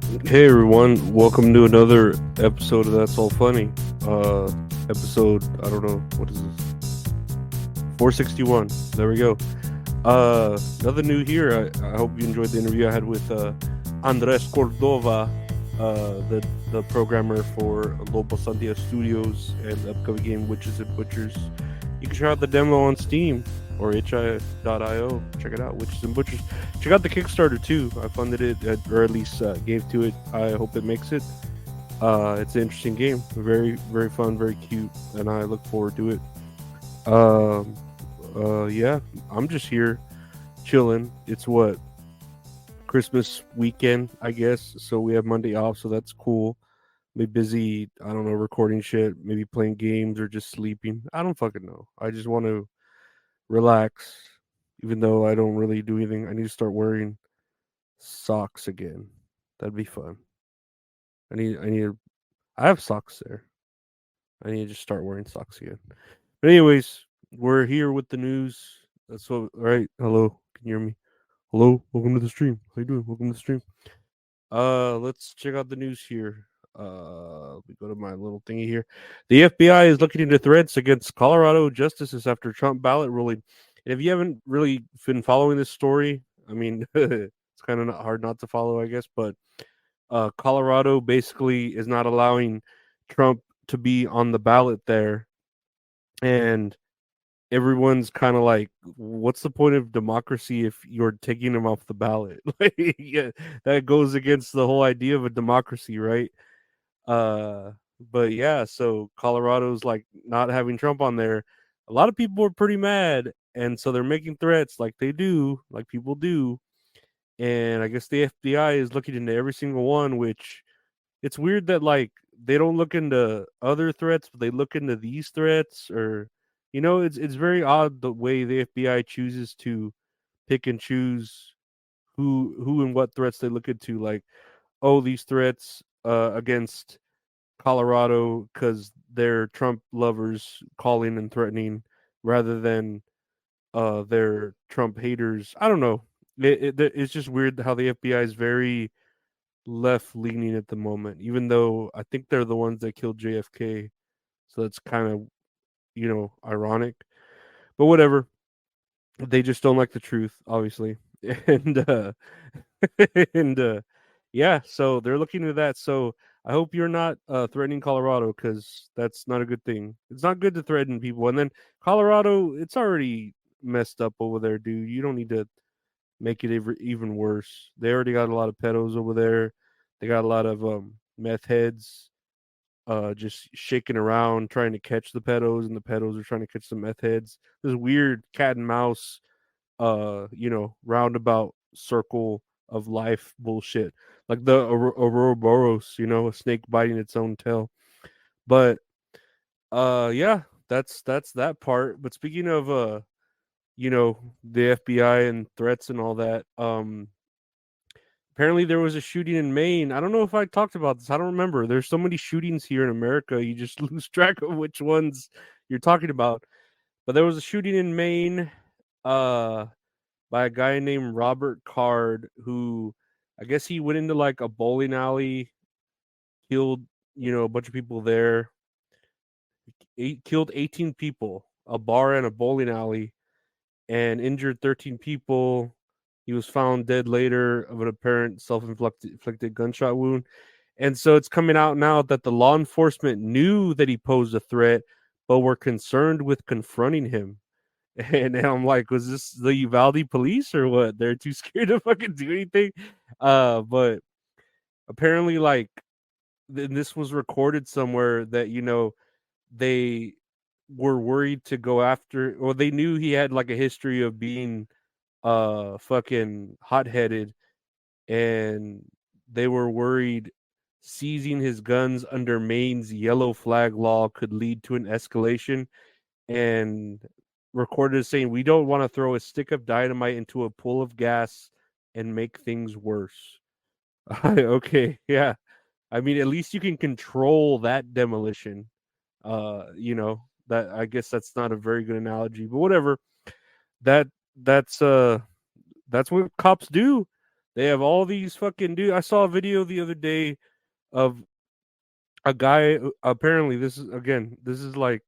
Hey everyone, welcome to another episode of That's All Funny. Episode, I don't know, what is this? 461. There we go. Nothing new here. I hope you enjoyed the interview I had with Andres Cordova, the programmer for Lobo Sandia Studios and the upcoming game Witches and Butchers. You can try out the demo on Steam or hi.io. Check it out, Witches and Butchers. Check out the Kickstarter too. I funded it, or at least gave to it. I hope it makes it. It's an interesting game, very very fun, very cute, and I look forward to it. Yeah, I'm just here chilling. It's what, Christmas weekend, I guess. So we have Monday off, so that's cool. Be busy, I don't know, recording shit, maybe playing games or just sleeping. I don't fucking know. I just want to relax, even though I don't really do anything. I need to start wearing socks again. That'd be fun. I need I have socks there. I need to just start wearing socks again. But anyways, we're here with the news. That's what. All right. Hello. Can you hear me? Hello. Welcome to the stream. How you doing? Welcome to the stream. Let's check out the news here. Let me go to my little thingy here. The FBI is looking into threats against Colorado justices after Trump ballot ruling. And if you haven't really been following this story, I mean, it's kind of hard not to follow, I guess. But Colorado basically is not allowing Trump to be on the ballot there, and everyone's kind of like, what's the point of democracy if you're taking him off the ballot? Like, yeah, that goes against the whole idea of a democracy, right? uh but yeah, so Colorado's like not having Trump on there. A lot of people are pretty mad, and so they're making threats like they do, like people do. And I guess the FBI is looking into every single one, which it's weird that like they don't look into other threats, but they look into these threats. Or it's very odd the way the FBI chooses to pick and choose who and what threats they look into. Like, oh, these threats against Colorado because they're Trump lovers calling and threatening, rather than they're Trump haters. I don't know. It's just weird how the FBI is very left leaning at the moment, even though I think they're the ones that killed JFK. So that's kind of, ironic. But whatever. They just don't like the truth, obviously. And and yeah, so they're looking into that. So I hope you're not threatening Colorado, because that's not a good thing. It's not good to threaten people. And then Colorado, it's already messed up over there, dude. You don't need to make it even worse. They already got a lot of pedos over there. They got a lot of meth heads just shaking around trying to catch the pedos, and the pedos are trying to catch the meth heads. This weird cat and mouse roundabout circle of life bullshit. Like the Ouroboros, a snake biting its own tail. But yeah, that's that part. But speaking of the FBI and threats and all that, apparently there was a shooting in Maine. I don't know if I talked about this. I don't remember. There's so many shootings here in America, you just lose track of which ones you're talking about. But there was a shooting in Maine uh by a guy named Robert Card, who I guess he went into like a bowling alley, killed, a bunch of people there. He killed 18 people, a bar and a bowling alley, and injured 13 people. He was found dead later of an apparent self-inflicted gunshot wound. And so it's coming out now that the law enforcement knew that he posed a threat, but were concerned with confronting him. And I'm like, was this the Uvalde police or what? They're too scared to fucking do anything. But apparently, like, this was recorded somewhere that they were worried to go after, or they knew he had like a history of being fucking hot headed, and they were worried seizing his guns under Maine's yellow flag law could lead to an escalation, and recorded as saying, "We don't want to throw a stick of dynamite into a pool of gas and make things worse." Okay, yeah. I mean, at least you can control that demolition. That, I guess that's not a very good analogy, but whatever. That that's uh that's what cops do. They have all these fucking dude. I saw a video the other day of a guy. Apparently, this is like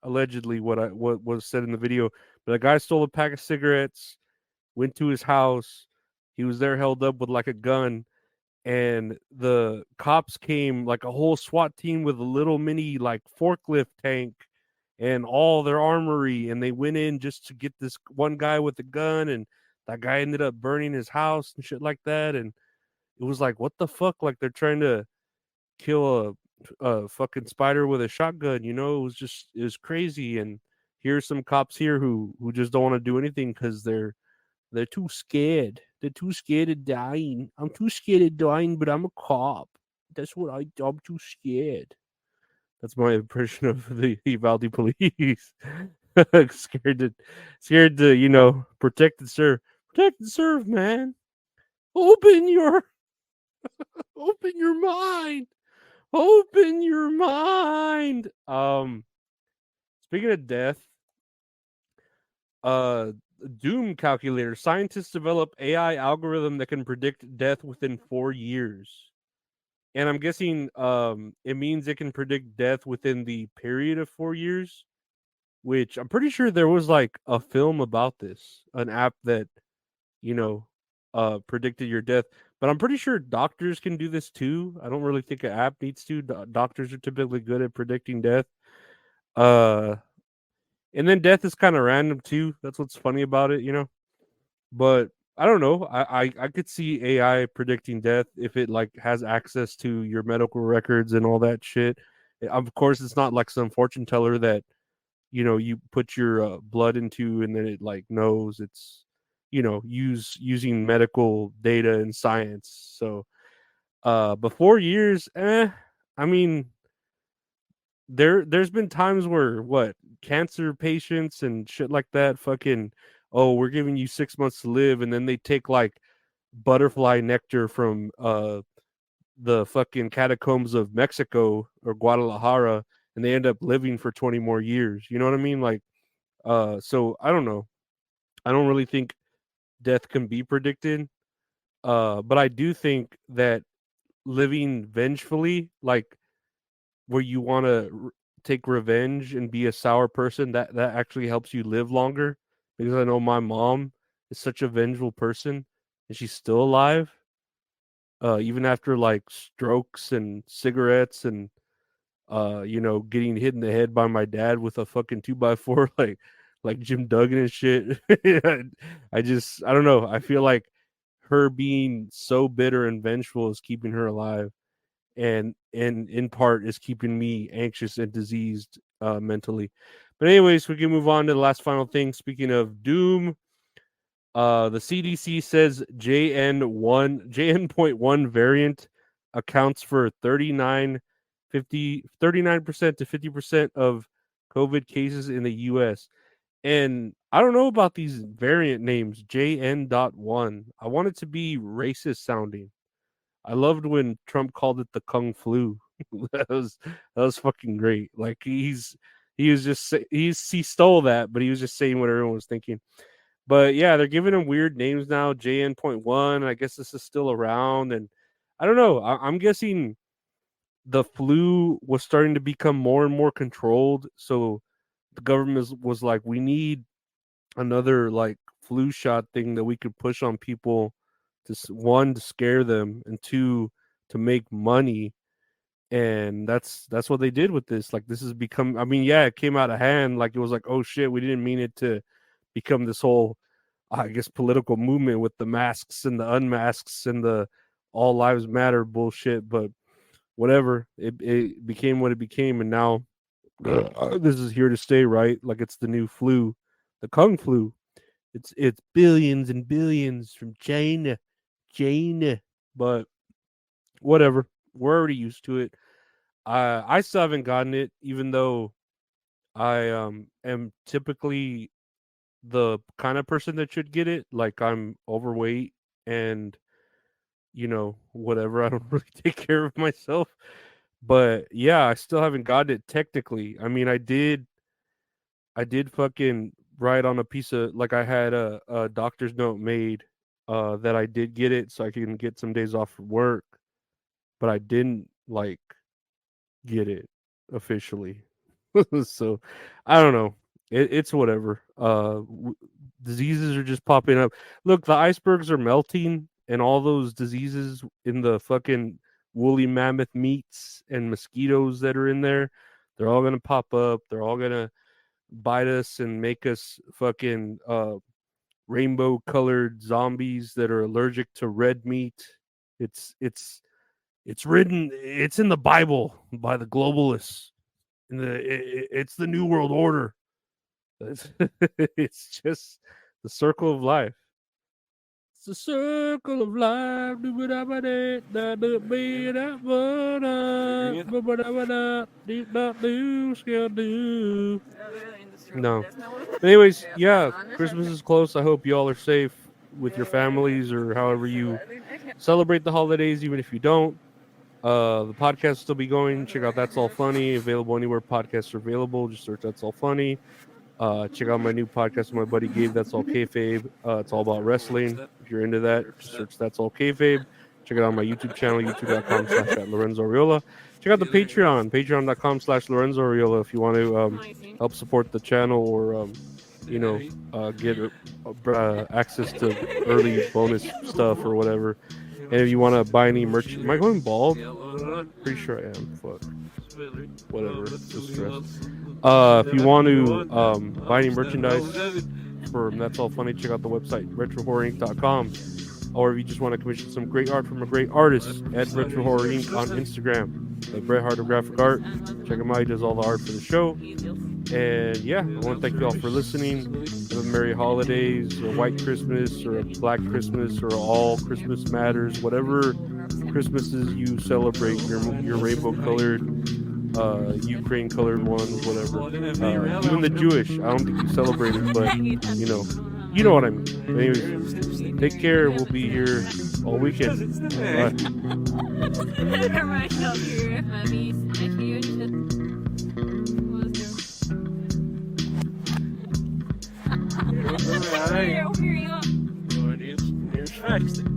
allegedly what was said in the video. But a guy stole a pack of cigarettes, went to his house. He was there held up with like a gun, and the cops came like a whole SWAT team with a little mini like forklift tank and all their armory, and they went in just to get this one guy with the gun, and that guy ended up burning his house and shit like that. And it was like, what the fuck? Like they're trying to kill a fucking spider with a shotgun, you know? It was crazy. And here's some cops here who just don't want to do anything because they're too scared. They're too scared of dying. I'm too scared of dying, but I'm a cop. That's what I'm too scared. That's my impression of the Uvalde police. scared to, scared to, protect and serve. Protect and serve, man. Open your, open your mind. Open your mind. Speaking of death, uh, Doom calculator. Scientists develop AI algorithm that can predict death within 4 years. And I'm guessing it means it can predict death within the period of 4 years, which I'm pretty sure there was like a film about this, an app that, you know, predicted your death. But I'm pretty sure doctors can do this too. I don't really think an app needs to. Doctors are typically good at predicting death. Uh, and then death is kind of random too. That's what's funny about it, you know. But I don't know. I could see AI predicting death if it like has access to your medical records and all that shit. Of course, it's not like some fortune teller that you put your blood into and then it like knows. It's using medical data and science. So before years, I mean, there's been times where what cancer patients and shit like that fucking, oh, we're giving you 6 months to live, and then they take like butterfly nectar from the fucking catacombs of Mexico or Guadalajara, and they end up living for 20 more years. You know what I mean? Like so I don't know. I don't really think death can be predicted. But I do think that living vengefully, like where you want to take revenge and be a sour person, that actually helps you live longer. Because I know my mom is such a vengeful person, and she's still alive, even after like strokes and cigarettes and getting hit in the head by my dad with a fucking 2x4 like Jim Duggan and shit. I don't know. I feel like her being so bitter and vengeful is keeping her alive, and in part is keeping me anxious and diseased mentally. But anyways, we can move on to the last final thing. Speaking of doom, the CDC says JN.1 variant accounts for 39% to 50% of COVID cases in the US. And I don't know about these variant names, JN.1. I want it to be racist sounding. I loved when Trump called it the Kung Flu. That was fucking great. Like he was just he stole that, but he was just saying what everyone was thinking. But yeah, they're giving them weird names now. JN.1. I guess this is still around, and I don't know. I'm guessing the flu was starting to become more and more controlled. So the government was like, we need another like flu shot thing that we could push on people to one to scare them, and two to make money. And that's what they did with this. Like this has become. I mean, yeah, it came out of hand. Like it was like, oh shit, we didn't mean it to become this whole, I guess, political movement with the masks and the unmasks and the all lives matter bullshit. But whatever, it became what it became, and now this is here to stay, right? Like it's the new flu, the Kung flu. It's billions and billions from China. But whatever, we're already used to it. I still haven't gotten it, even though I am typically the kind of person that should get it. Like I'm overweight and whatever. I don't really take care of myself. But yeah, I still haven't gotten it technically. I mean, I did fucking write on a piece of, like, I had a doctor's note made, that I did get it so I can get some days off from work, but I didn't like get it officially. So I don't know. It's whatever. Diseases are just popping up. Look, the icebergs are melting, and all those diseases in the fucking woolly mammoth meats and mosquitoes that are in there, they're all gonna pop up. They're all gonna bite us and make us fucking rainbow colored zombies that are allergic to red meat. It's written. It's in the Bible by the globalists. It's the new world order. It's just the circle of life. It's the circle of life. No. But anyways, yeah, Christmas is close. I hope y'all are safe with your families or however you celebrate the holidays, even if you don't. The podcast will still be going. Check out That's All Funny, available anywhere podcasts are available. Just search That's All Funny. Check out my new podcast with my buddy Gabe. That's All Kayfabe. It's all about wrestling. If you're into that, just search That's All Kayfabe. Check it out on my YouTube channel, youtube.com/Lorenzo Ariola. Check out the Patreon, patreon.com/Lorenzo Ariola if you want to help support the channel or get access to early bonus stuff or whatever. And if you want to buy any merch, am I going bald? Pretty sure I am. Fuck. Whatever. Just stress. If you want to buy any merchandise from That's All Funny, check out the website retrohorrorinc.com. Or if you just want to commission some great art from a great artist, at Retro Horror Inc. on Instagram. Like Bret Hart of Graphic Art. Check him out. He does all the art for the show. And yeah, I want to thank you all for listening. Have a Merry Holidays, or a White Christmas, or a Black Christmas, or All Christmas Matters. Whatever Christmases you celebrate, your rainbow-colored, Ukraine-colored ones, whatever. Even the Jewish, I don't think you celebrate it, but you know what I mean. Anyways, take care. We'll be here all weekend. Bye.